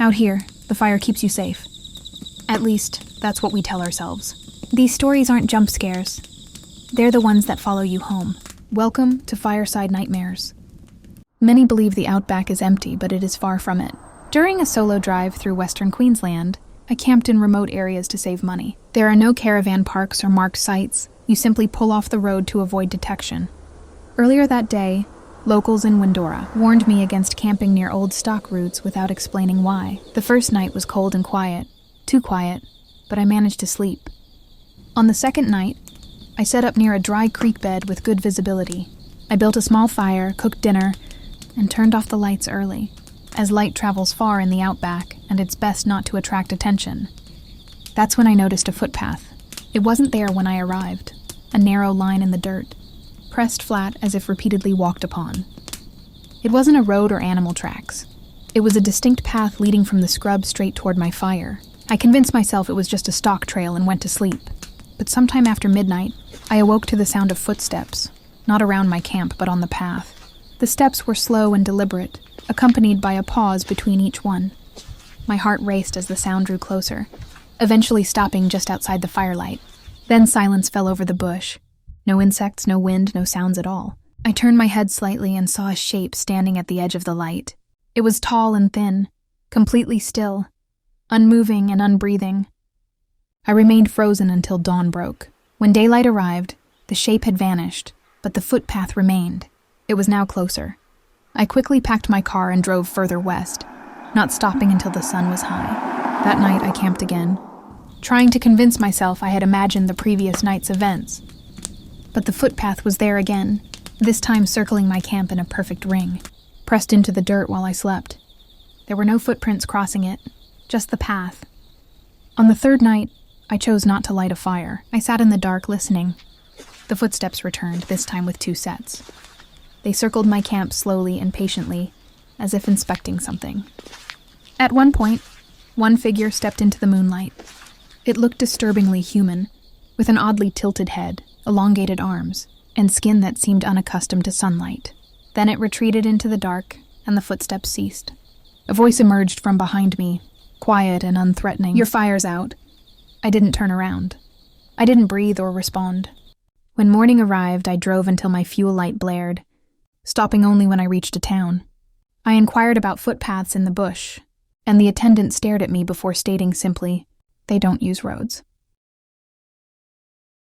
Out here, the fire keeps you safe. At least, that's what we tell ourselves. These stories aren't jump scares. They're the ones that follow you home. Welcome to Fireside Nightmares. Many believe the Outback is empty, but it is far from it. During a solo drive through Western Queensland, I camped in remote areas to save money. There are no caravan parks or marked sites. You simply pull off the road to avoid detection. Earlier that day, locals in Windora warned me against camping near old stock routes without explaining why. The first night was cold and quiet. Too quiet, but I managed to sleep. On the second night, I set up near a dry creek bed with good visibility. I built a small fire, cooked dinner, and turned off the lights early, as light travels far in the Outback, and it's best not to attract attention. That's when I noticed a footpath. It wasn't there when I arrived, a narrow line in the dirt, pressed flat as if repeatedly walked upon. It wasn't a road or animal tracks. It was a distinct path leading from the scrub straight toward my fire. I convinced myself it was just a stock trail and went to sleep. But sometime after midnight, I awoke to the sound of footsteps, not around my camp, but on the path. The steps were slow and deliberate, accompanied by a pause between each one. My heart raced as the sound drew closer, eventually stopping just outside the firelight. Then silence fell over the bush. No insects, no wind, no sounds at all. I turned my head slightly and saw a shape standing at the edge of the light. It was tall and thin, completely still, unmoving and unbreathing. I remained frozen until dawn broke. When daylight arrived, the shape had vanished, but the footpath remained. It was now closer. I quickly packed my car and drove further west, not stopping until the sun was high. That night I camped again, trying to convince myself I had imagined the previous night's events. But the footpath was there again, this time circling my camp in a perfect ring, pressed into the dirt while I slept. There were no footprints crossing it, just the path. On the third night, I chose not to light a fire. I sat in the dark listening. The footsteps returned, this time with 2 sets. They circled my camp slowly and patiently, as if inspecting something. At one point, one figure stepped into the moonlight. It looked disturbingly human, with an oddly tilted head, elongated arms, and skin that seemed unaccustomed to sunlight. Then it retreated into the dark, and the footsteps ceased. A voice emerged from behind me, quiet and unthreatening. "Your fire's out." I didn't turn around. I didn't breathe or respond. When morning arrived, I drove until my fuel light blared, stopping only when I reached a town. I inquired about footpaths in the bush, and the attendant stared at me before stating simply, "They don't use roads."